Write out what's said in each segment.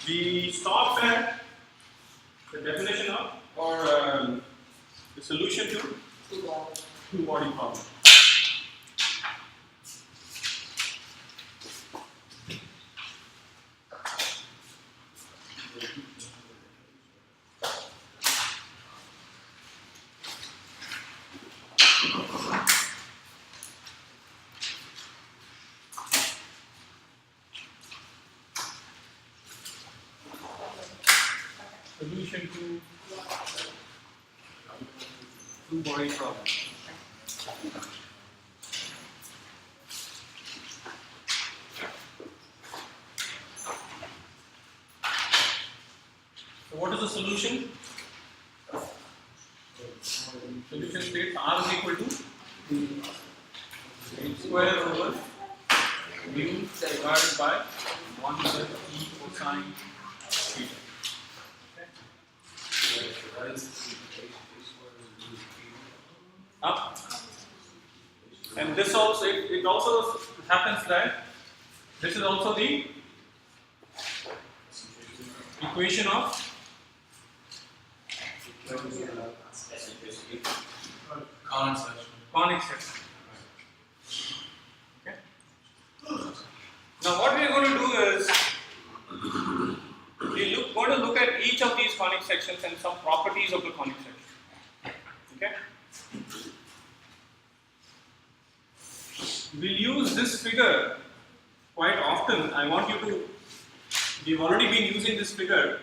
We stopped at the definition of or the solution to two-body problem. Solution to two-body problem. So what is the solution? Solution states R is equal to square over mu divided by 1 plus E cosine theta. Up. And this also, it also happens that this is also the equation of conic section. Okay. Now what we are going to do is going to look at each of these conic sections and some properties of the conic section. Okay. We'll use this figure quite often. I want you to, we've already been using this figure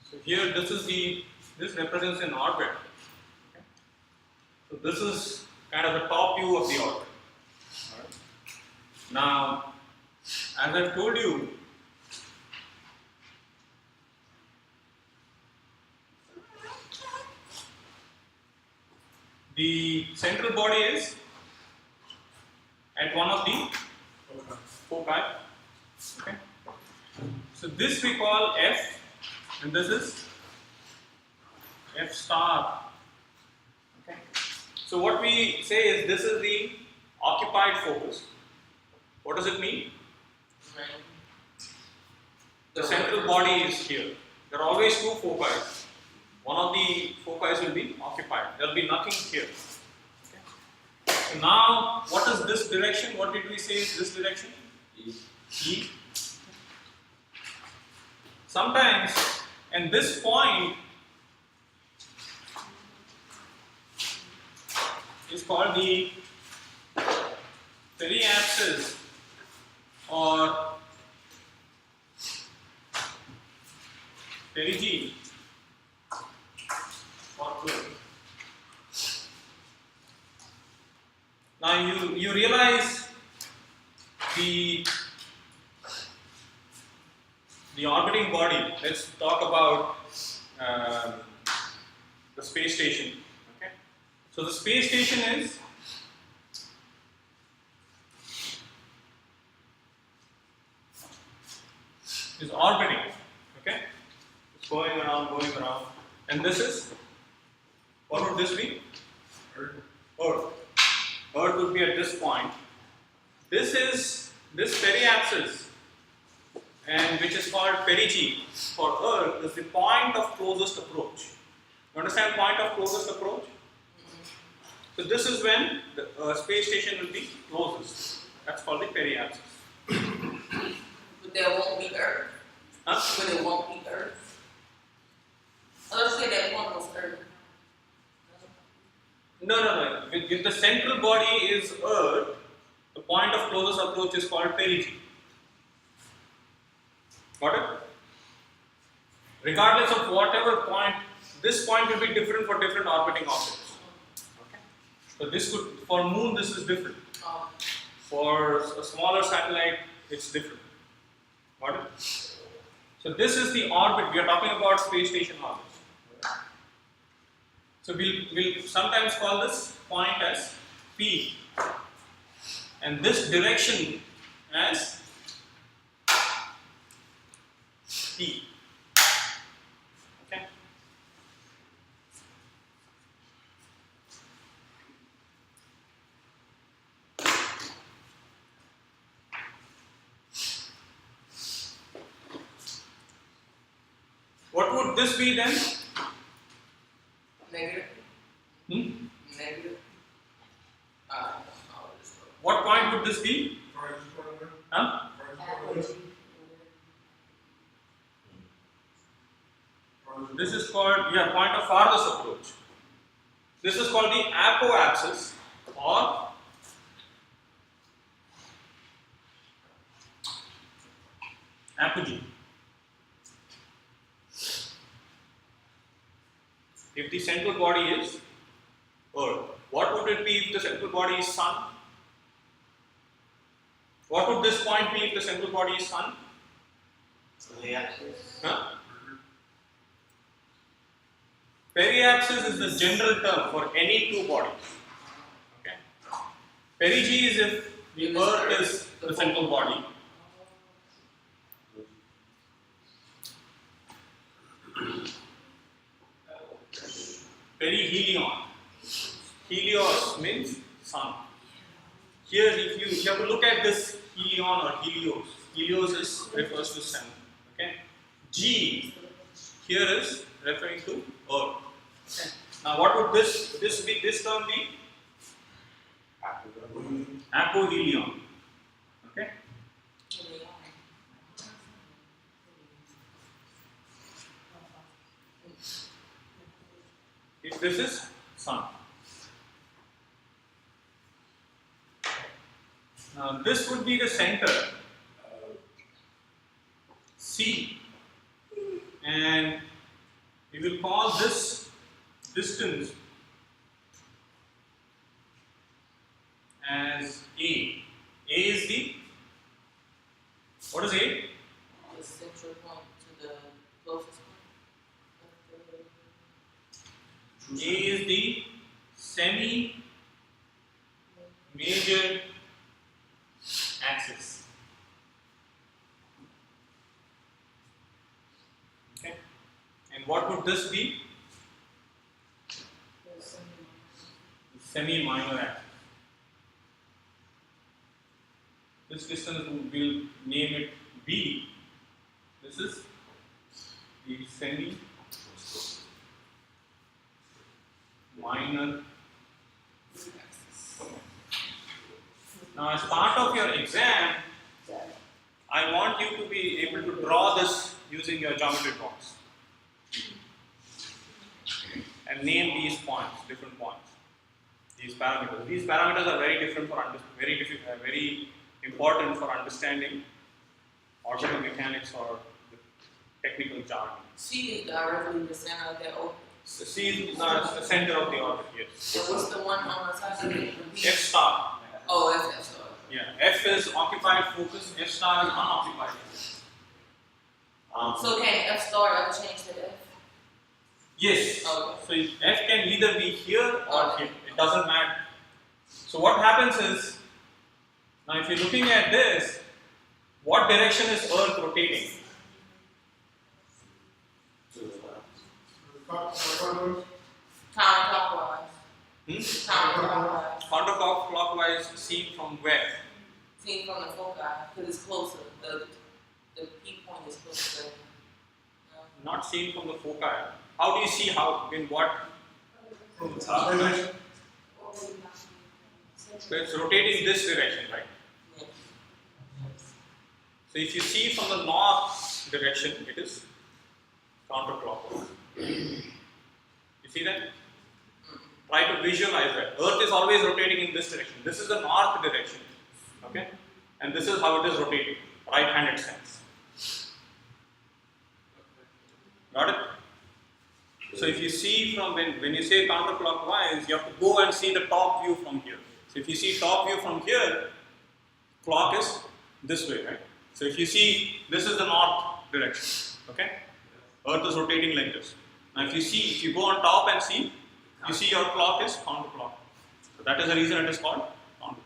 so here this represents an orbit. Okay. So this is kind of the top view of the orbit. Now, as I've told you, the central body is at one of the foci. Okay. So this we call F, and this is F star. Okay. So what we say is this is the occupied focus. What does it mean? The central body is here. There are always two foci. One of the foci will be occupied. There will be nothing here. Okay. So now, what is this direction? What did we say is this direction? E. Sometimes, and this point is called the periapsis or perigee or curve. Now you realize the orbiting body. Let's talk about the space station. Okay. So the space station is orbiting. Okay. It's going around, and this is, what would this be? Earth. Earth would be at this point. This periapsis, and which is called perigee for Earth, is the point of closest approach. You understand point of closest approach? So this is when the space station will be closest. That's called the periapsis. But there won't be Earth. Huh? But there won't be Earth. Let's say that one was Earth. No. If the central body is Earth, the point of closest approach is called perigee. Got it? Regardless of whatever point, this point will be different for different orbiting objects. Okay. So this could, for Moon, this is different. For a smaller satellite, it's different. Got it? So this is the orbit. We are talking about space station orbits. So we'll sometimes call this point as P, and this direction as P. would this be then? Negative. Hmm? Negative. What point would this be? Huh? This is called, yeah, point of farthest approach. This is called the apoapsis or apogee. If the central body is Earth, what would it be if the central body is Sun? What would this point be if the central body is Sun? Huh? Periapsis is the general term for any two bodies. Okay. Perigee is if the Earth is the central body. Perihelion. Helios means sun. Here, if you have to look at this helion or helios. Helios refers to sun. Okay. G here is referring to Earth. Okay. Now, what would this term be? Apohelion. Okay. If this is sun. Now, this would be the center C, and we will call this distance as A. A is the, what is A? The central point to the closest one. A is the semi-major axis. Okay. And what would this be? Semi-minor axis. This distance we'll name it B. This is the semi-minor. Now, as part of your exam, I want you to be able to draw this using your geometry box and name these points, different points, these parameters. These parameters are very different for very important for understanding orbital mechanics or the technical jargon. C is directly the center of that orbit. C is the center of the orbit. Yes. So what's the one on the top of it? F star. Oh, that's F star. Yeah, F is occupied focus, F star is unoccupied focus. So can F star ever change to F? Yes. Okay. So F can either be here or here. It doesn't matter. So what happens is, now if you're looking at this, what direction is Earth rotating? Counterclockwise. Hmm? Counterclockwise. Counterclockwise seen from where? Seen from the foci, because it's closer. The P point is closer. Not seen from the foci. How do you see how, in what? From the top. So it's rotating this direction, right? Yeah. So if you see from the north direction, it is counterclockwise. You see that? Try to visualize that. Earth is always rotating in this direction. This is the north direction. Okay? And this is how it is rotating. Right-handed sense. Got it? So if you see from when you say counterclockwise, you have to go and see the top view from here. So if you see top view from here, clock is this way, right? So if you see, this is the north direction. Okay? Earth is rotating like this. Now if you go on top and see, you see your clock is counterclockwise. So that is the reason it is called counterclockwise.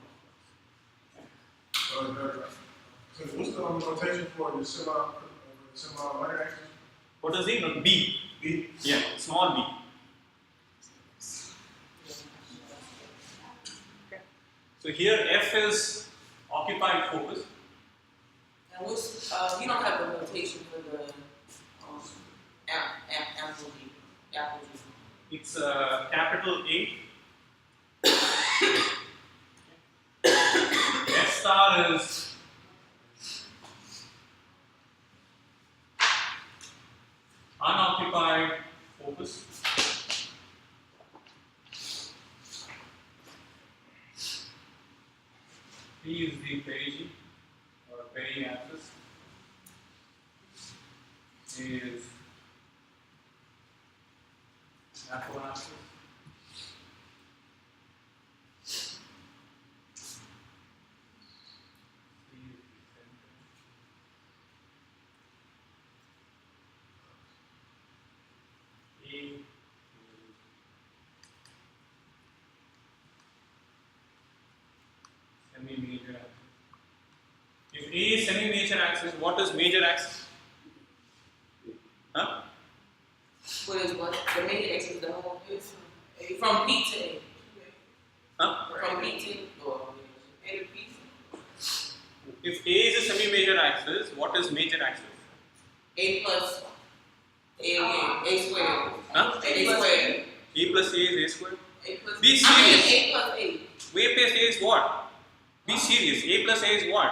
So what's the notation for the semi-minor axis? What is the no, B? B? Yeah, small b. Okay. So here F is occupied focus. And what's, you don't have a notation for the Apogee. It's capital A. S star is unoccupied focus. P is the perigee or peri-axis. A is apoaxis. Semi-major axis. If A is semi-major axis, what is major axis? Huh? What is what? The major axis is the whole is from P to A. Huh? From P to A to P. If A is a semi-major axis, what is major axis? A plus A again. A squared. Huh? A squared. A plus A is A squared. A plus Be serious. A plus A. A plus A is what? Be serious. A plus A is what?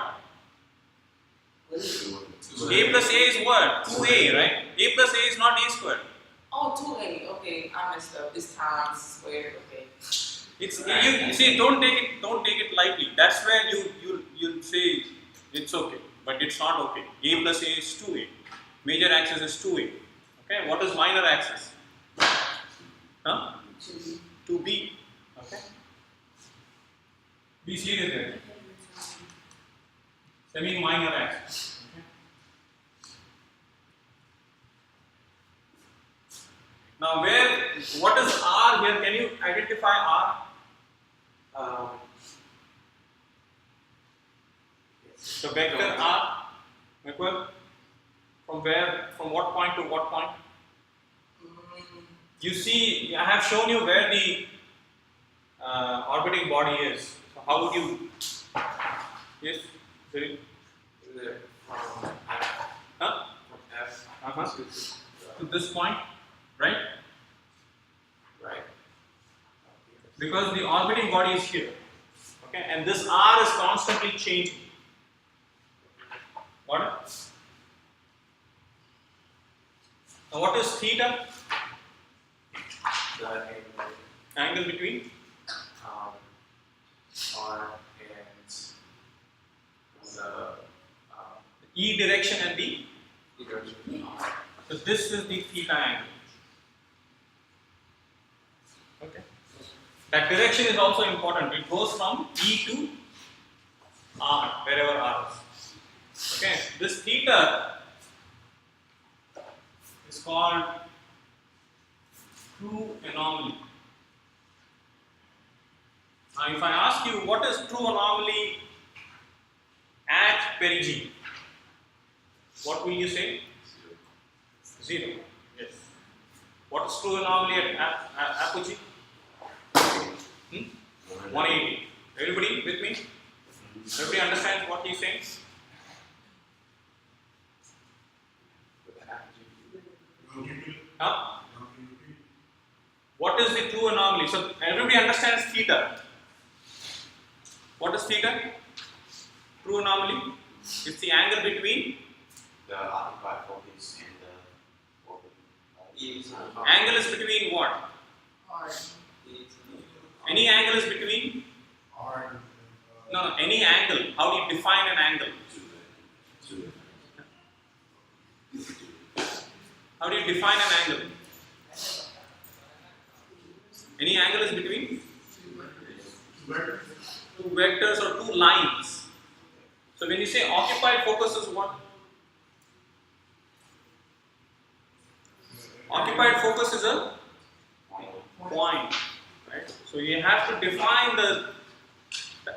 What is it? A plus A is what? 2A, right? A plus A is not A squared. Oh, 2A. Okay, I messed up. It's times squared. Okay. It's you see. Don't take it lightly. That's where you say it's okay, but it's not okay. A plus A is 2A. Major axis is 2A. Okay. What is minor axis? Huh? 2B. Okay. Be serious there. Semi-minor axis. Okay. Now, what is R here? Can you identify R? The vector R, equal from what point to what point? You see, I have shown you where the orbiting body is. So how would you? Yes, Siri? From F. Huh? From F. To this point, right? Right. Because the orbiting body is here. Okay, and this R is constantly changing. What? Now, what is theta? The Angle between R and the E direction and the. direction So this is the theta angle. Okay. That direction is also important. It goes from E to R, wherever R is. Okay. This theta is called true anomaly. Now, if I ask you what is true anomaly at perigee, what will you say? 0. Yes. What is true anomaly at apogee? 180. Everybody with me? Everybody understands what he's saying? Huh? What is the true anomaly? So everybody understands theta. What is theta? True anomaly? It's the angle between. the occupied focus and the orbit. Angle is between what? Any angle is between? R and No, any angle. How do you define an angle? How do you define an angle? Any angle is between two vectors or two lines. So when you say occupied focus is what? Occupied focus is a point, right? So you have to define the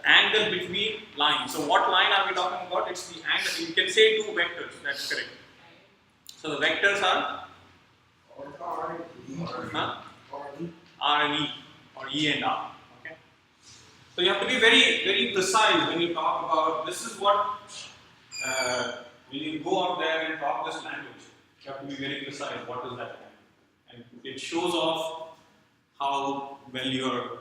angle between lines. So what line are we talking about? It's the angle. You can say two vectors. That's correct. So the vectors are R and E, or E and R. Okay. So you have to be very, very precise when you talk about. This is what when you go out there and talk this language. You have to be very precise. What is that? and it shows off how well you know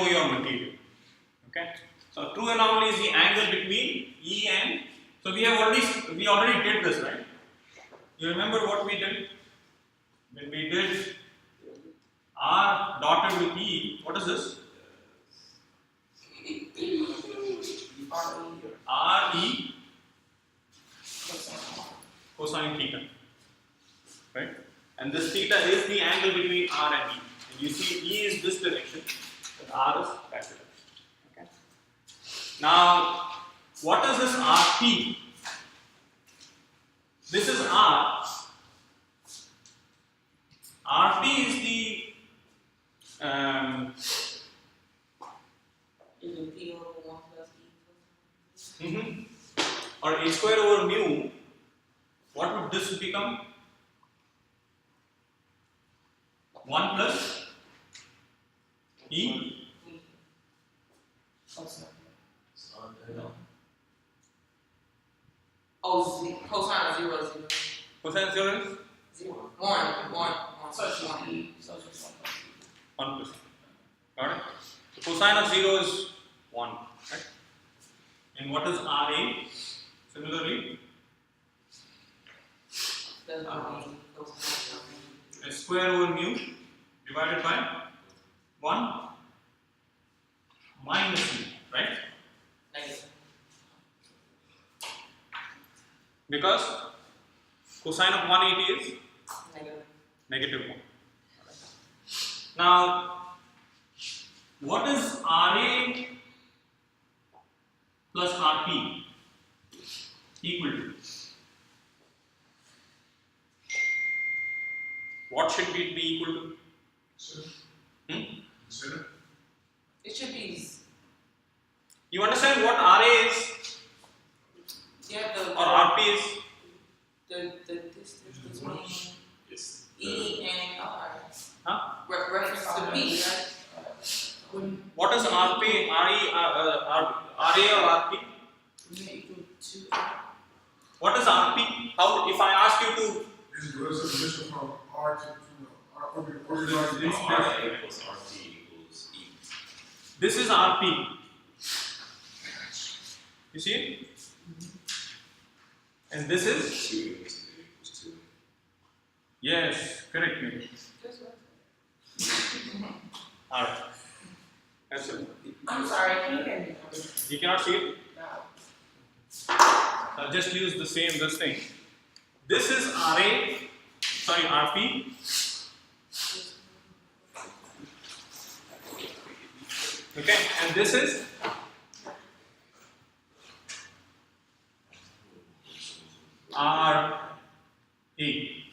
your material. Okay. So true anomaly is the angle between E and, so we already did this, right? You remember what we did when we did R dotted with E? What is this? R E cosine theta, right? And this theta is the angle between R and E. And you see E is this direction, and R is that direction. Okay. Now, what is this RP? This is R. RP is the Is it P over 1 plus E? or A square over mu. What would this become? 1 plus E. Oh, cosine of 0 is 0. Cosine 0 is 0. 1. So it's 1. So it's just 1. 1 plus. Got it? So cosine of 0 is 1. Right? And what is RA? Similarly, That's what we cosine. a square over mu divided by 1 minus mu, right? Negative. Because cosine of 180 is Negative. negative 1. Now, what is RA plus RP equal to? What should it be equal to? Consider. It should be. You understand what RA is Yeah, or RP is? the distance between Yes. E and R. Huh? Reference to P, right? What is RP, RA or RP? Equal to What is RP? How, if I ask you to, What is the position from R to R? R equals RT equals E. this is RP. You see it? And this is? 2 equals 2. Yes, correct me. Alright. That's it. I'm sorry, can you hear me? You cannot see it? No. I'll just use this thing. This is RP. Okay, and this is RE.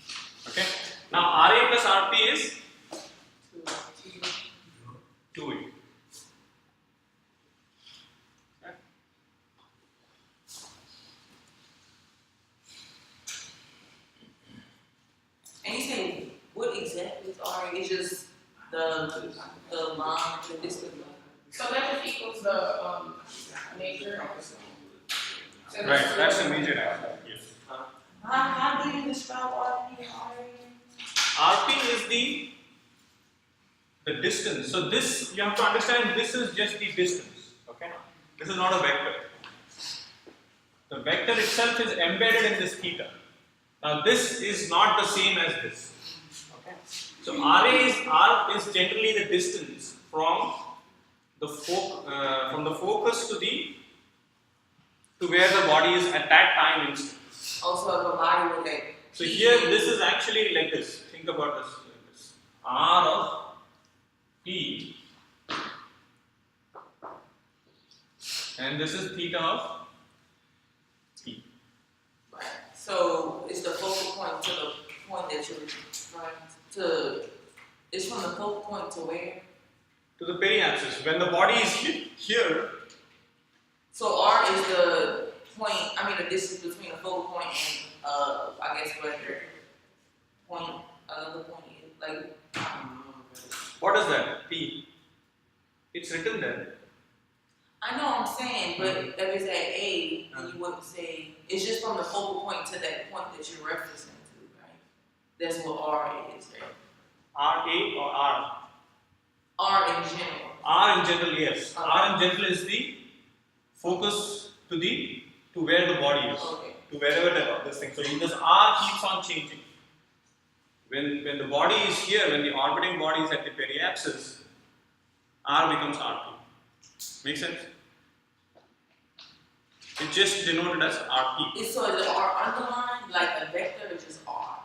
Okay, now RA plus RP is 2E. Okay. And you say what exactly is R? It's just the line, the distance line. So that just equals the major. So Right, that's a major axis. Yes. How do you describe RP and RA? RP is the distance. So this, you have to understand, this is just the distance. Okay, this is not a vector. The vector itself is embedded in this theta. Now this is not the same as this. Okay, so R is generally the distance from the focus to where the body is at that time instant. Also, if a body with that. So here, this is actually like this. Think about this like this. R of P, and this is theta of P. Right. So it's the focal point to the point that you're trying to. It's from the focal point to where? To the periapsis. When the body is here, So R is the point. I mean, the distance between the focal point and I guess where the point, another point is like. what is that? P. It's written there. I know what I'm saying, but if it's at A, then you wouldn't say it's just from the focal point to that point that you're referencing to, right? That's what R is, right? RA or R? R in general. R in general, yes. R in general is the focus to where the body is, Okay. to wherever this thing. So in this R keeps on changing. When the body is here, when the orbiting body is at the periapsis, R becomes R2. Make sense? It's just denoted as RP. So is it R underlined like a vector, which is R?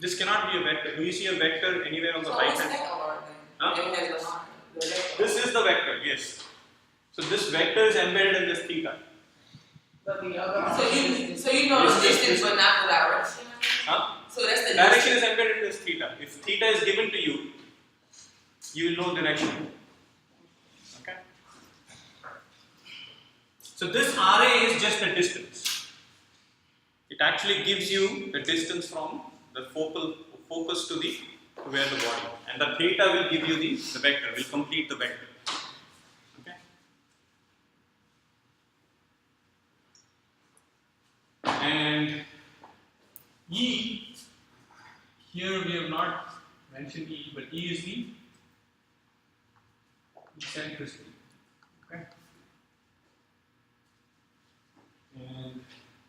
This cannot be a vector. Do you see a vector anywhere on the So right what's hand? that R then? Huh? It has the line, the vector. This is the vector, yes. So this vector is embedded in this theta. But the other R is. So you know the This is- distance, but not the direction. Huh? So that's the Direction distance. is embedded in this theta. If theta is given to you, you will know direction. Okay? So this RA is just the distance. It actually gives you the distance from the focus to where the body. And the theta will give you the vector, will complete the vector. Okay? And E, here we have not mentioned E, but E is the eccentricity. Okay? And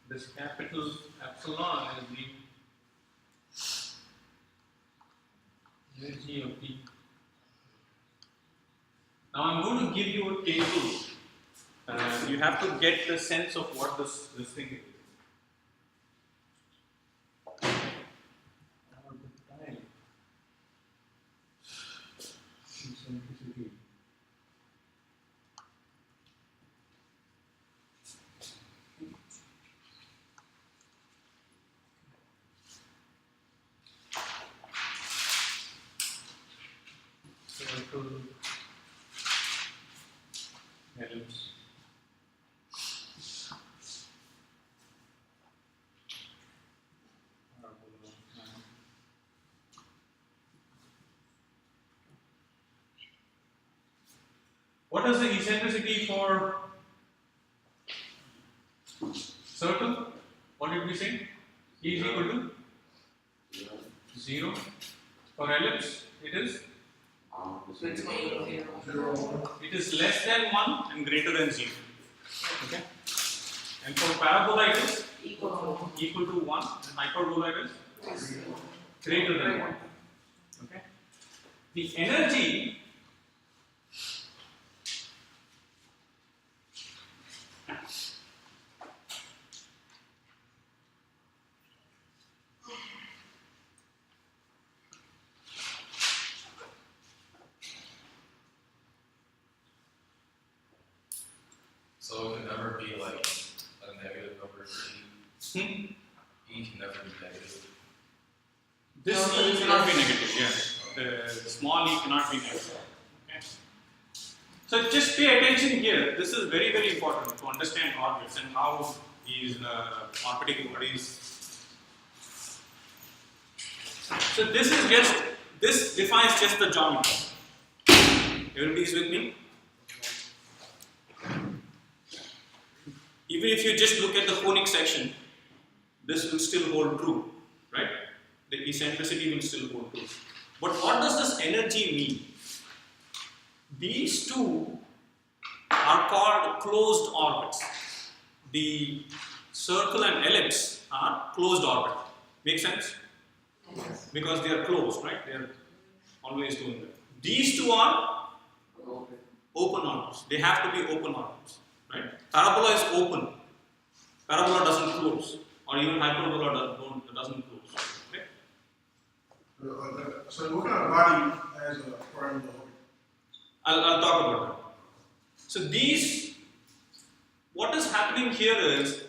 this capital epsilon is the energy of the. Now I'm going to give you a table. You have to get the sense of what this thing is. Eccentricity. Circle, ellipse. What is the eccentricity for circle? What did we say? E is equal to 0. For ellipse, it is Between 0. it is less than 1 and greater than 0. Okay? And for parabola, it is equal equal to 1 and hyperbola, it is to greater than 1. Okay? The energy So it can never be like a negative number for E. E can never be negative. this No, E it's cannot be not. negative, yeah. The small e cannot be negative. Okay? So just pay attention here. This is very, very important to understand orbits and how these orbiting bodies. So this defines just the geometry. Everybody is with me? Even if you just look at the conic section, this will still hold true, right? The eccentricity will still hold true. But what does this energy mean? These two are called closed orbits. The circle and ellipse are closed orbit. Make sense? Because they are closed, right? They are always doing that. These two are open orbits. They have to be open orbits, right? Parabola is open. Parabola doesn't close, or even hyperbola doesn't close. Okay? So what kind of body has a parabola? I'll talk about that. So what is happening here is,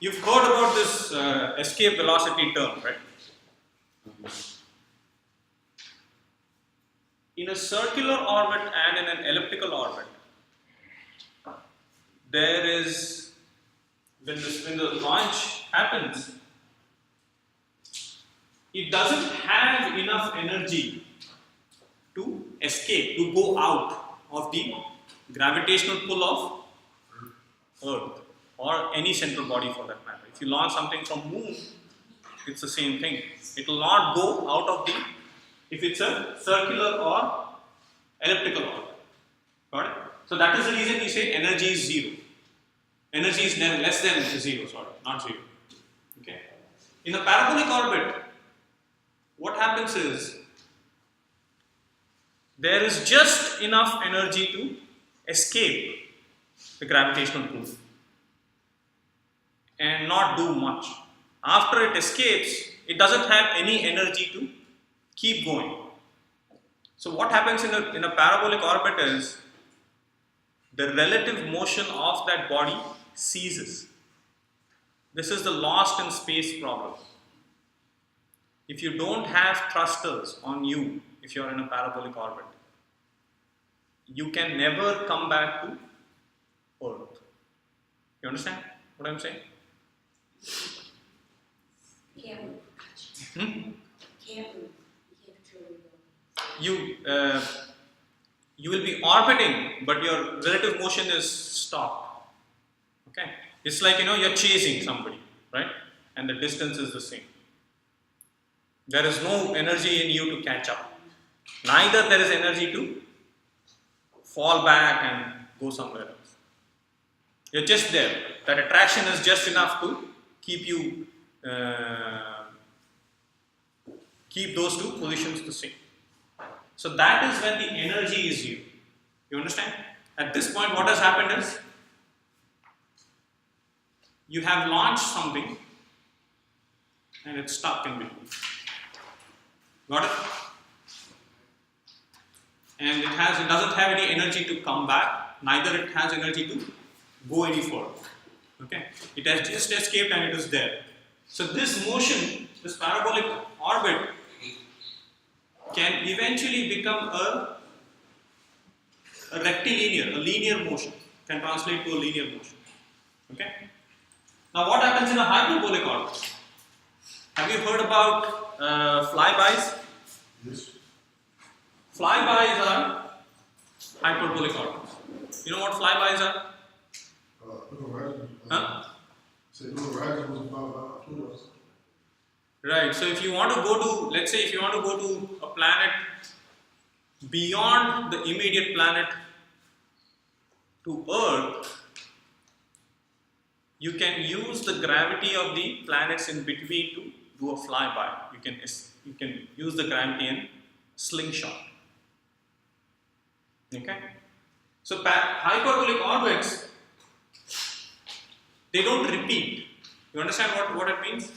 you've heard about this escape velocity term, right? In a circular orbit and in an elliptical orbit, there is, when the launch happens, it doesn't have enough energy to escape, to go out of the gravitational pull of Earth or any central body for that matter. If you launch something from Moon, it's the same thing. It will not go out of the, if it's a circular or elliptical orbit. Got it? So that is the reason we say energy is zero. Energy is less than zero, sorry, not zero. Okay. In a parabolic orbit, what happens is there is just enough energy to escape the gravitational pull and not do much. After it escapes, it doesn't have any energy to keep going. So what happens in a parabolic orbit is the relative motion of that body ceases. This is the lost in space problem. If you don't have thrusters on you, if you are in a parabolic orbit, you can never come back to Earth. You understand what I'm saying? You will be orbiting, but your relative motion is stopped. Okay, it's like you're chasing somebody, right? And the distance is the same. There is no energy in you to catch up. Neither there is energy to fall back and go somewhere else. You're just there. That attraction is just enough to keep you keep those two positions the same. So that is when the energy is zero. You understand? At this point, what has happened is you have launched something and it's stuck in between. Got it? And it doesn't have any energy to come back, neither it has energy to go any further. Okay? It has just escaped and it is there. So this motion, this parabolic orbit, can eventually become a rectilinear, a linear motion, can translate to a linear motion. Okay? Now what happens in a hyperbolic orbit? Have you heard about flybys? Yes. Flybys are hyperbolic orbits. You know what flybys are? Little Horizon. Huh? Say Little Horizon was about Pluto. Right. So if you want to go to, let's say if you want to go to a planet beyond the immediate planet to Earth, you can use the gravity of the planets in between to do a flyby. You can use the gravity in slingshot. Okay. So hyperbolic orbits, they don't repeat. You understand what it means?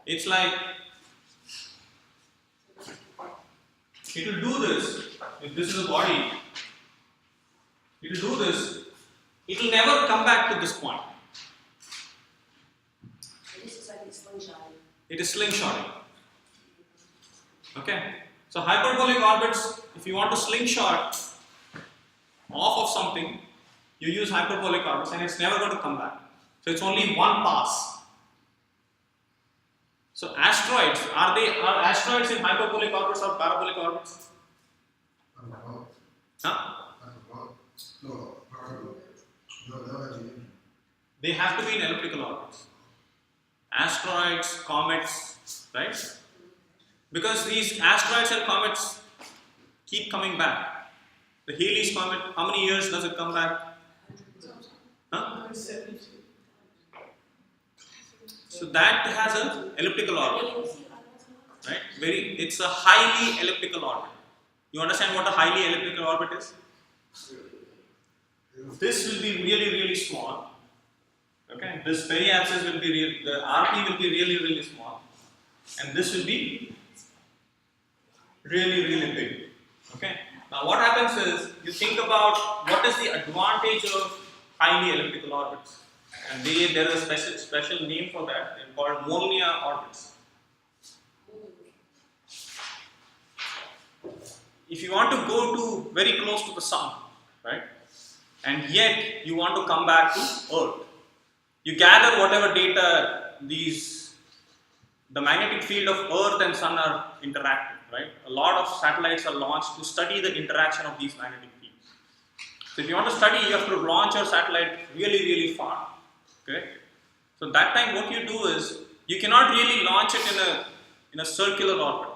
It's like it will do this. If this is a body, it will do this. It will never come back to this point. This is like it's slingshotting. It is slingshotting. Okay. So hyperbolic orbits, if you want to slingshot off of something, you use hyperbolic orbits and it's never going to come back. So it's only one pass. So asteroids, are asteroids in hyperbolic orbits or parabolic orbits? I don't know. Huh? I don't know. No, parabolic. No, that might be. They have to be in elliptical orbits. Asteroids, comets, right? Because these asteroids and comets keep coming back. The Halley's Comet, how many years does it come back? Huh? So that has an elliptical orbit, right? It's a highly elliptical orbit. You understand what a highly elliptical orbit is? This will be really, really small. Okay, this periapsis will be the RP will be really, really small, and this will be really, really big. Okay. Now what happens is you think about what is the advantage of highly elliptical orbits, and there is a special name for that. They're called Molniya orbits. If you want to go to very close to the sun, right, and yet you want to come back to Earth, you gather whatever data the magnetic field of Earth and Sun are interacting, right? A lot of satellites are launched to study the interaction of these magnetic fields. So if you want to study, you have to launch your satellite really, really far. Okay? So that time what you do is you cannot really launch it in a circular orbit.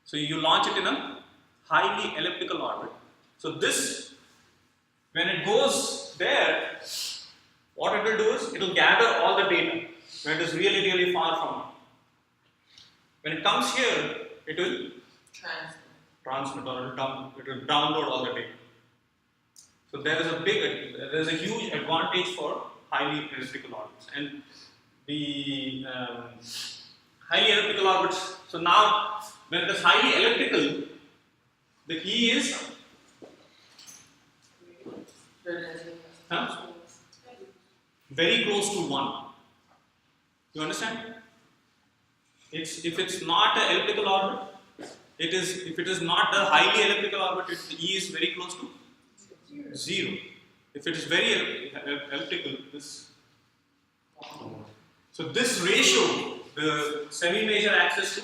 So you launch it in a highly elliptical orbit. So this, when it goes there, what it will do is it will gather all the data when it is really, really far from it. When it comes here, it will transmit or it will download all the data. So there is a huge advantage for highly elliptical orbits. And the highly elliptical orbits, so now when it is highly elliptical, the E is very close to 1. You understand? If it's not an elliptical orbit, if it is not a highly elliptical orbit, the E is very close to 0. If it is very elliptical, this. So this ratio, the semi-major axis to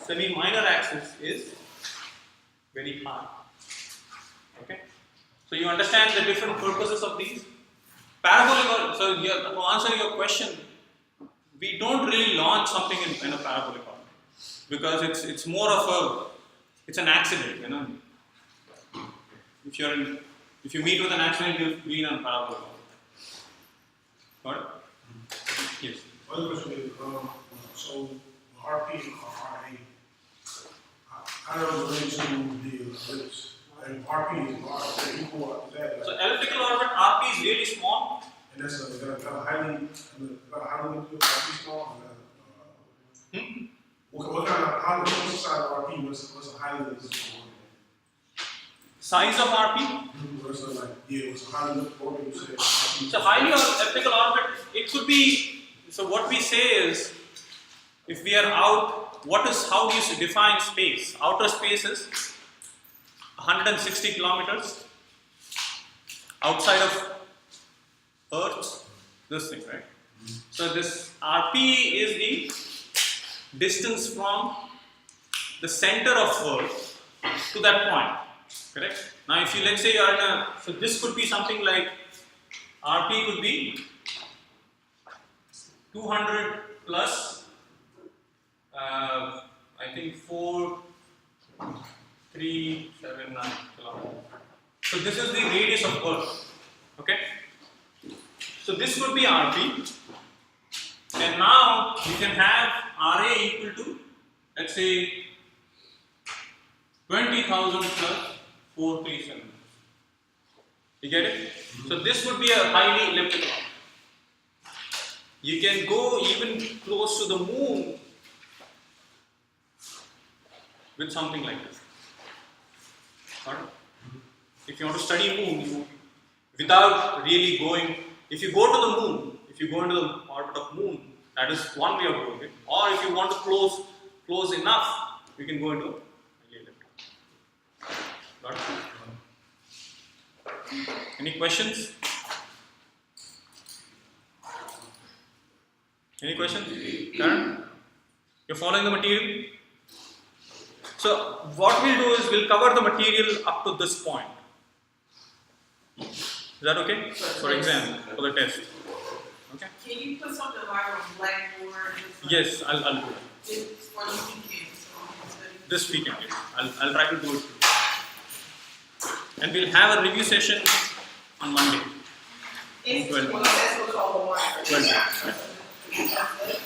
semi-minor axis, is very high. Okay. So you understand the different purposes of these parabolic. So to answer your question, we don't really launch something in a parabolic orbit because it's more of it's an accident, you know. If you meet with an accident, you'll be in a parabolic orbit. Got it? Yes. Other question is, so RP and RA, how does it relate to the ellipse? And RP is equal to that. So elliptical orbit RP is really small. And that's a highly RP small. What kind of what's the size of RP? What's a highly elliptical orbit? Size of RP? What's a highly elliptical orbit? You said RP. So highly elliptical orbit, it could be. So what we say is, if we are out, how do you define space? Outer space is 160 kilometers outside of Earth, this thing, right? So this RP is the distance from the center of Earth to that point, correct? Now if you, let's say you are so this could be something like, RP could be 200 plus, I think 4,379 kilometers. So this is the radius of Earth, okay? So this could be RP, and now you can have RA equal to, let's say, 20,000 plus 437. You get it? So this would be a highly elliptical orbit. You can go even close to the moon with something like this. Alright? If you want to study moon, without really going, if you go to the moon, if you go into the orbit of moon, that is one way of doing it. Or if you want to close enough, you can go into highly elliptical. Got it? Any questions? Any questions? Karen? You're following the material? So what we'll do is we'll cover the material up to this point. Is that okay? For exam, for the test. Okay? Can you put something like on Blackboard? Yes, I'll do that. It's for this weekend, so we can study. This weekend, yes. I'll try to do it. And we'll have a review session on Monday. It's 12. well, that's what's called a wire. 12. That's it.